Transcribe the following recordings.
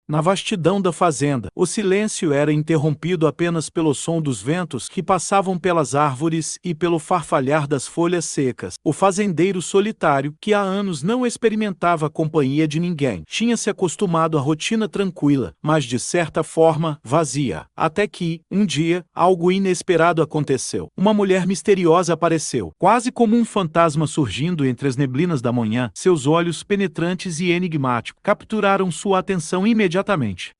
Na vastidão da fazenda, o silêncio era interrompido apenas pelo som dos ventos que passavam pelas árvores e pelo farfalhar das folhas secas. O fazendeiro solitário, que há anos não experimentava a companhia de ninguém, tinha se acostumado à rotina tranquila, mas de certa forma vazia. Até que, um dia, algo inesperado aconteceu. Uma mulher misteriosa apareceu, quase como um fantasma surgindo entre as neblinas da manhã. Seus olhos penetrantes e enigmáticos capturaram sua atenção imediatamente.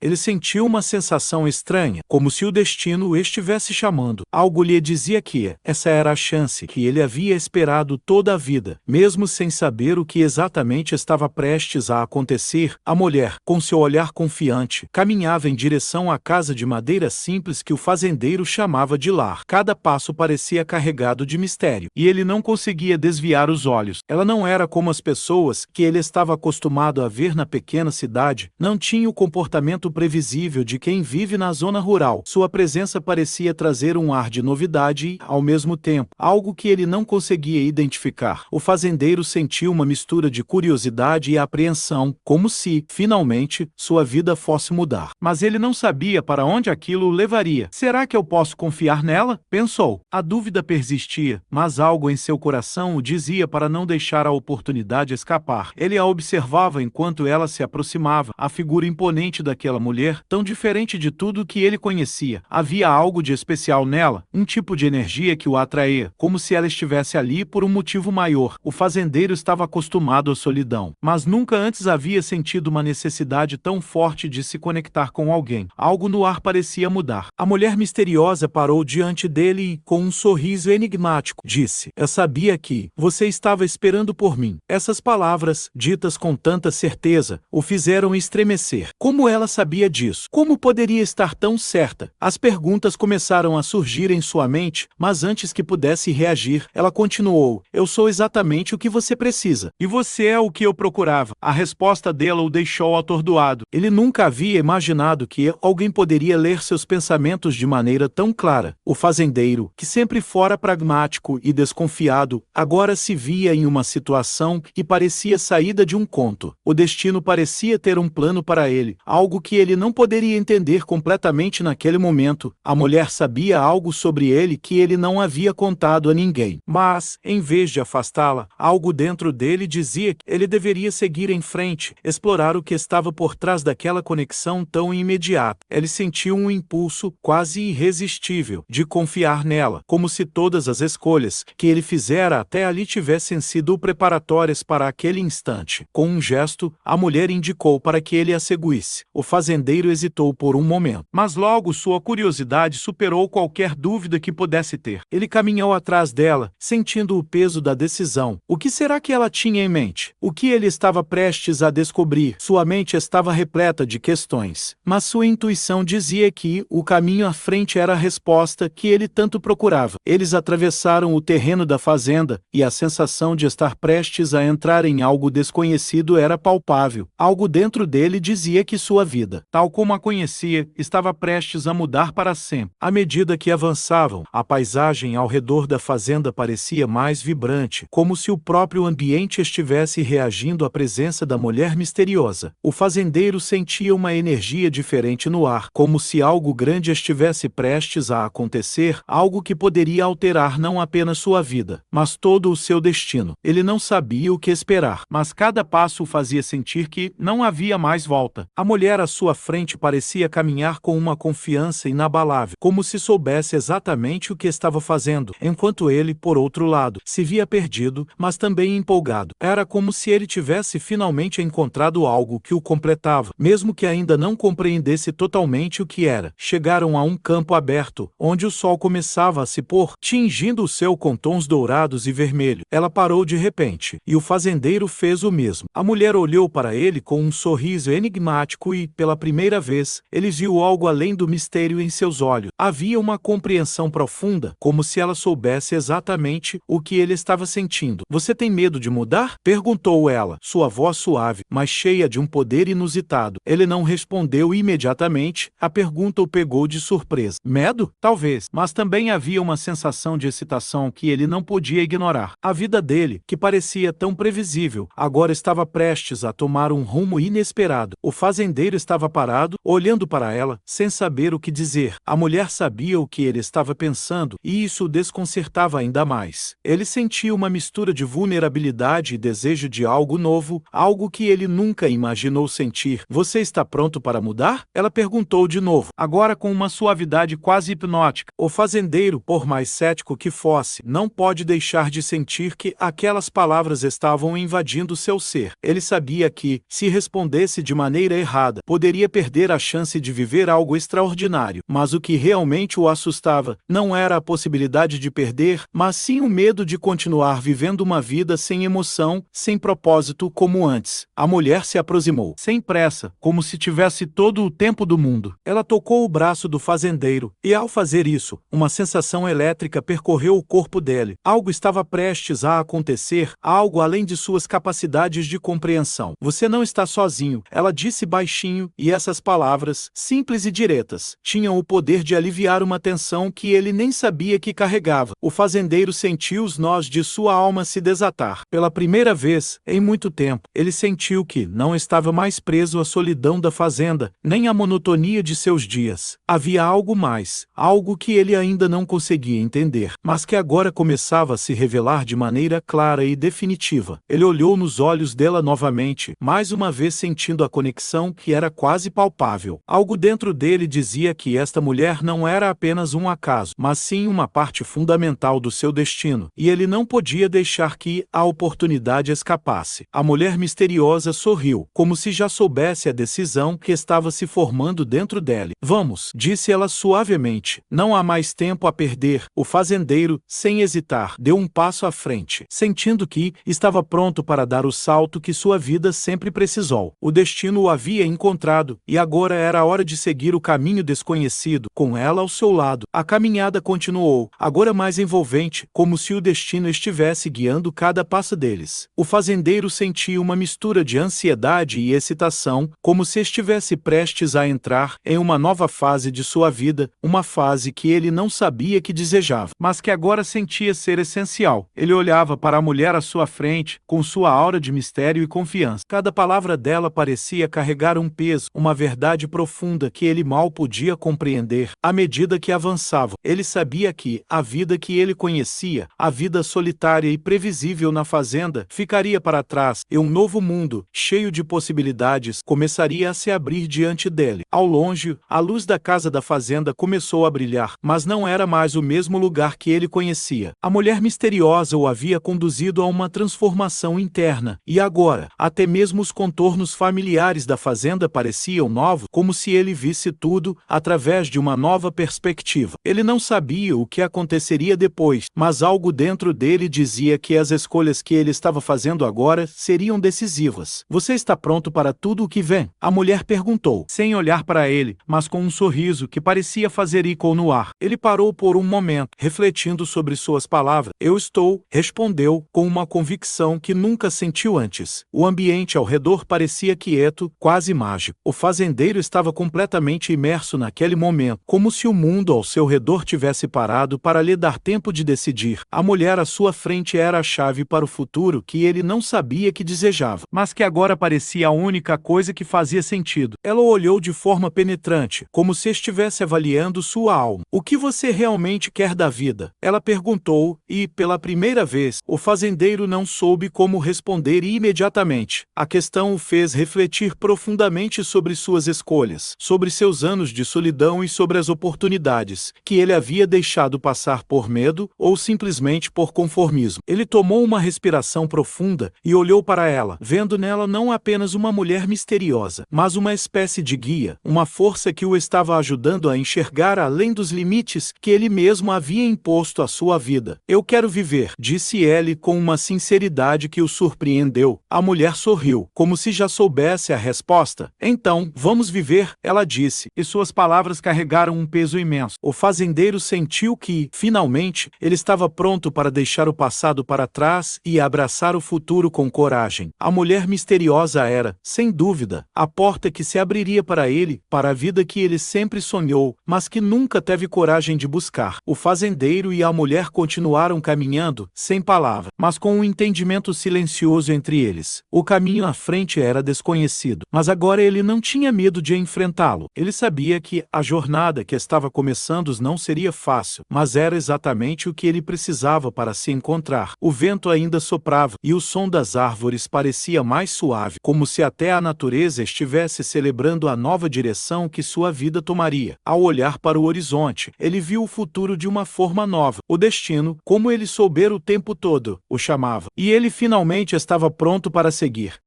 Ele sentiu uma sensação estranha, como se o destino o estivesse chamando. Algo lhe dizia que essa era a chance que ele havia esperado toda a vida. Mesmo sem saber o que exatamente estava prestes a acontecer, a mulher, com seu olhar confiante, caminhava em direção à casa de madeira simples que o fazendeiro chamava de lar. Cada passo parecia carregado de mistério, e ele não conseguia desviar os olhos. Ela não era como as pessoas que ele estava acostumado a ver na pequena cidade, não tinha o comportamento previsível de quem vive na zona rural. Sua presença parecia trazer um ar de novidade e, ao mesmo tempo, algo que ele não conseguia identificar. O fazendeiro sentiu uma mistura de curiosidade e apreensão, como se, finalmente, sua vida fosse mudar. Mas ele não sabia para onde aquilo o levaria. Será que eu posso confiar nela? Pensou. A dúvida persistia, mas algo em seu coração o dizia para não deixar a oportunidade escapar. Ele a observava enquanto ela se aproximava, a figura imponente daquela mulher, tão diferente de tudo que ele conhecia. Havia algo de especial nela, um tipo de energia que o atraía, como se ela estivesse ali por um motivo maior. O fazendeiro estava acostumado à solidão, mas nunca antes havia sentido uma necessidade tão forte de se conectar com alguém. Algo no ar parecia mudar. A mulher misteriosa parou diante dele e, com um sorriso enigmático, disse: "Eu sabia que você estava esperando por mim." Essas palavras, ditas com tanta certeza, o fizeram estremecer. Como ela sabia disso? Como poderia estar tão certa? As perguntas começaram a surgir em sua mente, mas antes que pudesse reagir, ela continuou: "Eu sou exatamente o que você precisa. E você é o que eu procurava." A resposta dela o deixou atordoado. Ele nunca havia imaginado que alguém poderia ler seus pensamentos de maneira tão clara. O fazendeiro, que sempre fora pragmático e desconfiado, agora se via em uma situação que parecia saída de um conto. O destino parecia ter um plano para ele, algo que ele não poderia entender completamente naquele momento. A mulher sabia algo sobre ele que ele não havia contado a ninguém. Mas, em vez de afastá-la, algo dentro dele dizia que ele deveria seguir em frente, explorar o que estava por trás daquela conexão tão imediata. Ele sentiu um impulso quase irresistível de confiar nela, como se todas as escolhas que ele fizera até ali tivessem sido preparatórias para aquele instante. Com um gesto, a mulher indicou para que ele a seguisse. O fazendeiro hesitou por um momento, mas logo sua curiosidade superou qualquer dúvida que pudesse ter. Ele caminhou atrás dela, sentindo o peso da decisão. O que será que ela tinha em mente? O que ele estava prestes a descobrir? Sua mente estava repleta de questões, mas sua intuição dizia que o caminho à frente era a resposta que ele tanto procurava. Eles atravessaram o terreno da fazenda, e a sensação de estar prestes a entrar em algo desconhecido era palpável. Algo dentro dele dizia que sua vida, tal como a conhecia, estava prestes a mudar para sempre. À medida que avançavam, a paisagem ao redor da fazenda parecia mais vibrante, como se o próprio ambiente estivesse reagindo à presença da mulher misteriosa. O fazendeiro sentia uma energia diferente no ar, como se algo grande estivesse prestes a acontecer, algo que poderia alterar não apenas sua vida, mas todo o seu destino. Ele não sabia o que esperar, mas cada passo o fazia sentir que não havia mais volta. A mulher à sua frente parecia caminhar com uma confiança inabalável, como se soubesse exatamente o que estava fazendo, enquanto ele, por outro lado, se via perdido, mas também empolgado. Era como se ele tivesse finalmente encontrado algo que o completava, mesmo que ainda não compreendesse totalmente o que era. Chegaram a um campo aberto, onde o sol começava a se pôr, tingindo o céu com tons dourados e vermelho. Ela parou de repente, e o fazendeiro fez o mesmo. A mulher olhou para ele com um sorriso enigmático e, pela primeira vez, ele viu algo além do mistério em seus olhos. Havia uma compreensão profunda, como se ela soubesse exatamente o que ele estava sentindo. "Você tem medo de mudar?" perguntou ela, sua voz suave, mas cheia de um poder inusitado. Ele não respondeu imediatamente, a pergunta o pegou de surpresa. Medo? Talvez, mas também havia uma sensação de excitação que ele não podia ignorar. A vida dele, que parecia tão previsível, agora estava prestes a tomar um rumo inesperado. O fazendeiro fazendeiro estava parado, olhando para ela, sem saber o que dizer. A mulher sabia o que ele estava pensando, e isso o desconcertava ainda mais. Ele sentia uma mistura de vulnerabilidade e desejo de algo novo, algo que ele nunca imaginou sentir. Você está pronto para mudar? Ela perguntou de novo, agora com uma suavidade quase hipnótica. O fazendeiro, por mais cético que fosse, não pode deixar de sentir que aquelas palavras estavam invadindo seu ser. Ele sabia que, se respondesse de maneira errada, poderia perder a chance de viver algo extraordinário. Mas o que realmente o assustava não era a possibilidade de perder, mas sim o medo de continuar vivendo uma vida sem emoção, sem propósito como antes. A mulher se aproximou, sem pressa, como se tivesse todo o tempo do mundo. Ela tocou o braço do fazendeiro, e ao fazer isso, uma sensação elétrica percorreu o corpo dele. Algo estava prestes a acontecer, algo além de suas capacidades de compreensão. Você não está sozinho, ela disse baixinho, e essas palavras, simples e diretas, tinham o poder de aliviar uma tensão que ele nem sabia que carregava. O fazendeiro sentiu os nós de sua alma se desatar. Pela primeira vez, em muito tempo, ele sentiu que não estava mais preso à solidão da fazenda, nem à monotonia de seus dias. Havia algo mais, algo que ele ainda não conseguia entender, mas que agora começava a se revelar de maneira clara e definitiva. Ele olhou nos olhos dela novamente, mais uma vez sentindo a conexão que era quase palpável. Algo dentro dele dizia que esta mulher não era apenas um acaso, mas sim uma parte fundamental do seu destino, e ele não podia deixar que a oportunidade escapasse. A mulher misteriosa sorriu, como se já soubesse a decisão que estava se formando dentro dele. Vamos, disse ela suavemente. Não há mais tempo a perder. O fazendeiro, sem hesitar, deu um passo à frente, sentindo que estava pronto para dar o salto que sua vida sempre precisou. O destino o havia encontrado, e agora era a hora de seguir o caminho desconhecido, com ela ao seu lado. A caminhada continuou, agora mais envolvente, como se o destino estivesse guiando cada passo deles. O fazendeiro sentia uma mistura de ansiedade e excitação, como se estivesse prestes a entrar em uma nova fase de sua vida, uma fase que ele não sabia que desejava, mas que agora sentia ser essencial. Ele olhava para a mulher à sua frente, com sua aura de mistério e confiança. Cada palavra dela parecia carregar um peso, uma verdade profunda que ele mal podia compreender. À medida que avançava, ele sabia que a vida que ele conhecia, a vida solitária e previsível na fazenda, ficaria para trás, e um novo mundo, cheio de possibilidades, começaria a se abrir diante dele. Ao longe, a luz da casa da fazenda começou a brilhar, mas não era mais o mesmo lugar que ele conhecia. A mulher misteriosa o havia conduzido a uma transformação interna, e agora, até mesmo os contornos familiares da fazenda pareciam novos, como se ele visse tudo através de uma nova perspectiva. Ele não sabia o que aconteceria depois, mas algo dentro dele dizia que as escolhas que ele estava fazendo agora seriam decisivas. Você está pronto para tudo o que vem? A mulher perguntou, sem olhar para ele, mas com um sorriso que parecia fazer eco no ar. Ele parou por um momento, refletindo sobre suas palavras. Eu estou, respondeu, com uma convicção que nunca sentiu antes. O ambiente ao redor parecia quieto, quase mágico. O fazendeiro estava completamente imerso naquele momento, como se o mundo ao seu redor tivesse parado para lhe dar tempo de decidir. A mulher à sua frente era a chave para o futuro que ele não sabia que desejava, mas que agora parecia a única coisa que fazia sentido. Ela o olhou de forma penetrante, como se estivesse avaliando sua alma. O que você realmente quer da vida? Ela perguntou, e, pela primeira vez, o fazendeiro não soube como responder imediatamente. A questão o fez refletir profundamente sobre suas escolhas, sobre seus anos de solidão e sobre as oportunidades que ele havia deixado passar por medo ou simplesmente por conformismo. Ele tomou uma respiração profunda e olhou para ela, vendo nela não apenas uma mulher misteriosa, mas uma espécie de guia, uma força que o estava ajudando a enxergar além dos limites que ele mesmo havia imposto à sua vida. Eu quero viver, disse ele com uma sinceridade que o surpreendeu. A mulher sorriu, como se já soubesse a resposta. Então, vamos viver, ela disse, e suas palavras carregaram um peso imenso. O fazendeiro sentiu que, finalmente, ele estava pronto para deixar o passado para trás e abraçar o futuro com coragem. A mulher misteriosa era, sem dúvida, a porta que se abriria para ele, para a vida que ele sempre sonhou, mas que nunca teve coragem de buscar. O fazendeiro e a mulher continuaram caminhando, sem palavra, mas com um entendimento silencioso entre eles. O caminho à frente era desconhecido, mas Mas agora ele não tinha medo de enfrentá-lo. Ele sabia que a jornada que estava começando não seria fácil, mas era exatamente o que ele precisava para se encontrar. O vento ainda soprava e o som das árvores parecia mais suave, como se até a natureza estivesse celebrando a nova direção que sua vida tomaria. Ao olhar para o horizonte, ele viu o futuro de uma forma nova. O destino, como ele soubera o tempo todo, o chamava. E ele finalmente estava pronto para seguir.